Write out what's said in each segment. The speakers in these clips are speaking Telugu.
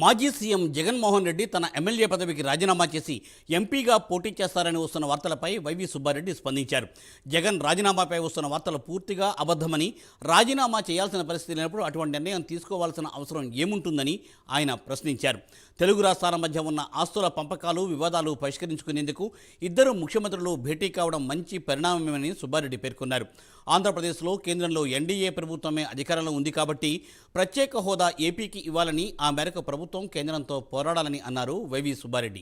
మాజీ సీఎం జగన్మోహన్ రెడ్డి తన ఎమ్మెల్యే పదవికి రాజీనామా చేసి ఎంపీగా పోటీ చేస్తారని వస్తున్న వార్తలపై వైవి సుబ్బారెడ్డి స్పందించారు. జగన్ రాజీనామాపై వస్తున్న వార్తలు పూర్తిగా అబద్ధమని, రాజీనామా చేయాల్సిన పరిస్థితి లేనప్పుడు అటువంటి నిర్ణయం తీసుకోవాల్సిన అవసరం ఏముంటుందని ఆయన ప్రశ్నించారు. తెలుగు రాష్ట్రాల మధ్య ఉన్న ఆస్తుల పంపకాలు, వివాదాలు పరిష్కరించుకునేందుకు ఇద్దరు ముఖ్యమంత్రులు భేటీ కావడం మంచి పరిణామమని సుబ్బారెడ్డి పేర్కొన్నారు. ఆంధ్రప్రదేశ్లో కేంద్రంలో ఎన్డీఏ ప్రభుత్వమే అధికారంలో ఉంది కాబట్టి ప్రత్యేక హోదా ఏపీకి ఇవ్వాలని, ఆ మేరకు ప్రభుత్వం కేంద్రంతో పోరాడాలని అన్నారు వైవి సుబ్బారెడ్డి.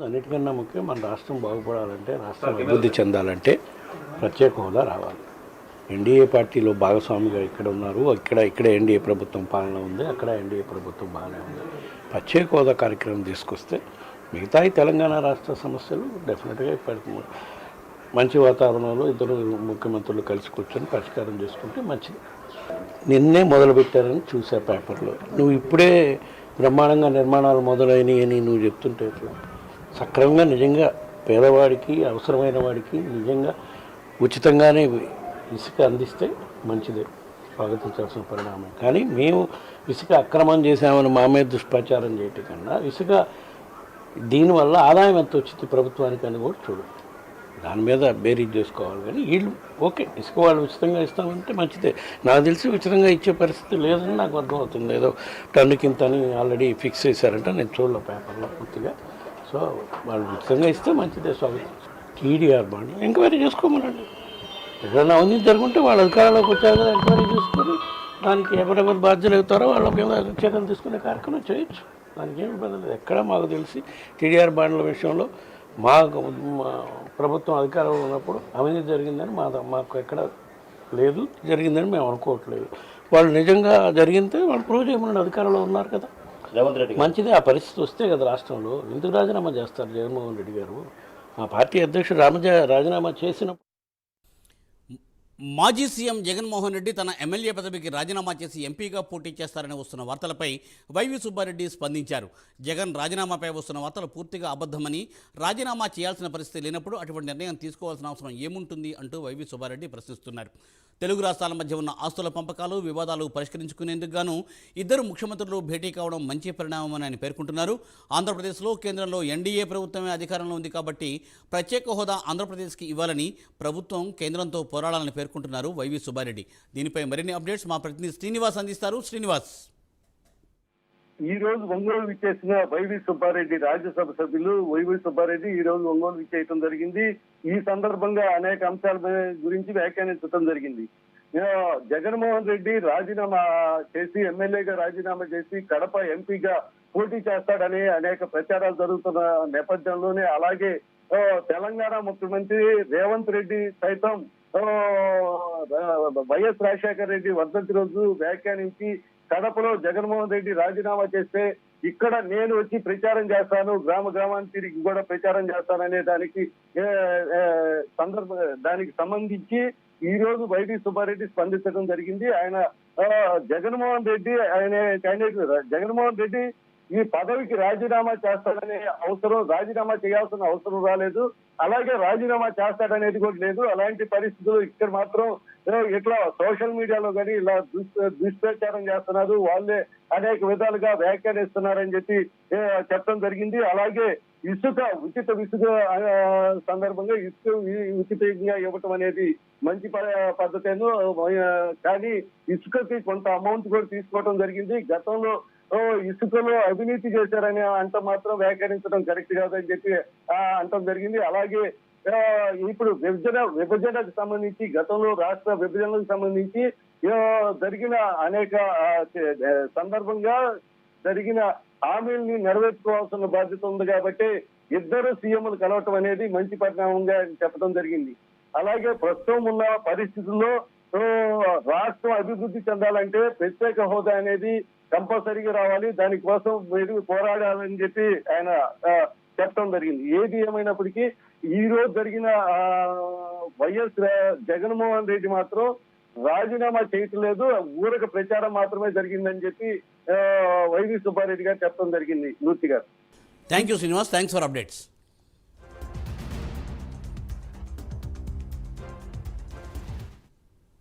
అన్నిటికన్నా ముఖ్యం మన రాష్ట్రం బాగుపడాలంటే, రాష్ట్రం అభివృద్ధి చెందాలంటే ప్రత్యేక హోదా రావాలి. ఎన్డీఏ పార్టీలో భాగస్వామిగా ఇక్కడ ఉన్నారు, ఇక్కడ ఎన్డీఏ ప్రభుత్వం పాలన ఉంది, అక్కడ ఎన్డీఏ ప్రభుత్వం బాగానే ఉంది. ప్రత్యేక హోదా కార్యక్రమం తీసుకొస్తే మిగతా తెలంగాణ రాష్ట్ర సమస్యలు డెఫినెట్గా మంచి వాతావరణంలో ఇద్దరు ముఖ్యమంత్రులు కలిసి కూర్చొని పరిష్కారం చేసుకుంటే మంచిది. నిన్నే మొదలుపెట్టారని చూసా పేపర్లో. నువ్వు ఇప్పుడే బ్రహ్మాండంగా నిర్మాణాలు మొదలైనవి అని నువ్వు చెప్తుంటే సక్రమంగా నిజంగా పేదవాడికి, అవసరమైన వాడికి నిజంగా ఉచితంగానే ఇసుక అందిస్తే మంచిదే, స్వాగతించాల్సిన పరిణామం. కానీ మేము ఇసుక అక్రమం చేసామని మా మీద దుష్ప్రచారం చేయటం కన్నా ఇసుక దీనివల్ల ఆదాయం ఎంత వచ్చింది ప్రభుత్వానికి అని కూడా చూడు, దాని మీద బేరీజ్ చేసుకోవాలి. కానీ వీళ్ళు ఓకే ఇసుక వాళ్ళు ఉచితంగా ఇస్తామంటే మంచిదే. నాకు తెలిసి ఉచితంగా ఇచ్చే పరిస్థితి లేదని నాకు అర్థమవుతుంది. ఏదో టన్నుకింత అని ఆల్రెడీ ఫిక్స్ చేశారంటే నేను చూడలే పేపర్లో పూర్తిగా. సో వాళ్ళు ఉచితంగా ఇస్తే మంచిదే. స్వాగతం. టీడీఆర్ బాండ్ ఎంక్వైరీ చేసుకోమనండి. ఎక్కడైనా అవినీతి జరుగుంటే వాళ్ళ అధికారంలోకి వచ్చాక ఎంక్వైరీ చేసుకొని దానికి ఎవరెవరు బాధ్యులు అవుతారో వాళ్ళ మీద చర్యలు తీసుకునే కార్యక్రమం చేయొచ్చు. దానికి ఏమి ఇబ్బంది లేదు. ఎక్కడ మాకు తెలిసి టీడీఆర్ బాండ్ల విషయంలో మా ప్రభుత్వం అధికారంలో ఉన్నప్పుడు అవినీతి జరిగిందని మాకు ఎక్కడ లేదు, జరిగిందని మేము అనుకోవట్లేదు. వాళ్ళు నిజంగా జరిగితే వాళ్ళు ప్రూవ్ చేయమని అధికారంలో ఉన్నారు కదా, మంచిదే. ఆ పరిస్థితి వస్తే కదా రాష్ట్రంలో ఎందుకు రాజీనామా చేస్తారు జగన్మోహన్ రెడ్డి గారు? మా పార్టీ అధ్యక్షుడు రాజీనామా చేసినప్పుడు మాజీ సీఎం జగన్మోహన్ రెడ్డి తన ఎమ్మెల్యే పదవికి రాజీనామా చేసి ఎంపీగా పోటీ చేస్తారని వస్తున్న వార్తలపై వైవి సుబ్బారెడ్డి స్పందించారు. జగన్ రాజీనామాపై వస్తున్న వార్తలు పూర్తిగా అబద్ధమని, రాజీనామా చేయాల్సిన పరిస్థితి లేనప్పుడు అటువంటి నిర్ణయం తీసుకోవాల్సిన అవసరం ఏముంటుంది అంటూ వైవి సుబ్బారెడ్డి ప్రశ్నిస్తున్నారు. తెలుగు రాష్ట్రాల మధ్య ఉన్న ఆస్తుల పంపకాలు, వివాదాలు పరిష్కరించుకునేందుకు గాను ఇద్దరు ముఖ్యమంత్రులు భేటీ కావడం మంచి పరిణామమని ఆయన పేర్కొంటున్నారు. ఆంధ్రప్రదేశ్లో కేంద్రంలో ఎన్డీఏ ప్రభుత్వమే అధికారంలో ఉంది కాబట్టి ప్రత్యేక హోదా ఆంధ్రప్రదేశ్కి ఇవ్వాలని, ప్రభుత్వం కేంద్రంతో పోరాడాలని పేర్కొంటున్నారు వైవి సుబ్బారెడ్డి. దీనిపై మరిన్ని అప్డేట్స్ మా ప్రతినిధి శ్రీనివాస్ అందిస్తారు. శ్రీనివాస్. ఈ రోజు ఒంగోలు విచ్చేసిన వైవి సుబ్బారెడ్డి, రాజ్యసభ సభ్యులు వైవి సుబ్బారెడ్డి ఈ రోజు ఒంగోలు విచ్చేయటం జరిగింది. ఈ సందర్భంగా అనేక అంశాల గురించి వ్యాఖ్యానించడం జరిగింది. జగన్మోహన్ రెడ్డి రాజీనామా చేసి, ఎమ్మెల్యేగా రాజీనామా చేసి కడప ఎంపీగా పోటీ చేస్తాడని అనేక ప్రచారాలు జరుగుతున్న నేపథ్యంలోనే, అలాగే తెలంగాణ ముఖ్యమంత్రి రేవంత్ రెడ్డి సైతం వైఎస్ రాజశేఖర రెడ్డి వర్ధంతి రోజు వ్యాఖ్యానించి కడపలో జగన్మోహన్ రెడ్డి రాజీనామా చేస్తే ఇక్కడ నేను వచ్చి ప్రచారం చేస్తాను, గ్రామానికి తిరిగి కూడా ప్రచారం చేస్తాననే దానికి సంబంధించి ఈ రోజు వైవి సుబ్బారెడ్డి స్పందించడం జరిగింది. ఆయన జగన్మోహన్ రెడ్డి జగన్మోహన్ రెడ్డి ఈ పదవికి రాజీనామా చేస్తాడనే రాజీనామా చేయాల్సిన అవసరం రాలేదు, అలాగే రాజీనామా చేస్తాడనేది కూడా లేదు. అలాంటి పరిస్థితులు ఇక్కడ మాత్రం ఇట్లా సోషల్ మీడియాలో కానీ ఇలా దుష్ప్రచారం చేస్తున్నారు, వాళ్ళే అనేక విధాలుగా వ్యాఖ్యానిస్తున్నారని చెప్పి చెప్పడం జరిగింది. అలాగే ఉచిత ఇసుక సందర్భంగా ఉచితంగా ఇవ్వటం అనేది మంచి పద్ధతేను, కానీ ఇసుకకి కొంత అమౌంట్ కూడా తీసుకోవడం జరిగింది. గతంలో ఇసుకలో అవినీతి చేశారని అంత మాత్రం వ్యాఖ్యానించడం కరెక్ట్ కాదని చెప్పి అంటం జరిగింది. అలాగే ఇప్పుడు విభజనకు సంబంధించి, గతంలో రాష్ట్ర విభజనకు సంబంధించి జరిగిన అనేక సందర్భంగా జరిగిన హామీల్ని నెరవేర్చుకోవాల్సిన బాధ్యత ఉంది కాబట్టి ఇద్దరు సీఎంలు కలవటం అనేది మంచి పరిణామంగా చెప్పడం జరిగింది. అలాగే ప్రస్తుతం ఉన్న పరిస్థితుల్లో రాష్ట్రం అభివృద్ధి చెందాలంటే ప్రత్యేక హోదా అనేది కంపల్సరీగా రావాలి, దానికోసం మీరు పోరాడాలని చెప్పి ఆయన చెప్పడం జరిగింది. ఏది ఏమైనప్పటికీ ఈ రోజు జరిగిన వైఎస్ జగన్మోహన్ రెడ్డి మాత్రం రాజీనామా చేయట్లేదు, ఊరక ప్రచారం మాత్రమే జరిగిందని చెప్పి వైవి సుబ్బారెడ్డి గారు చెప్పడం జరిగింది. మూర్తి గారు. Thank you Srinivas, thanks for updates.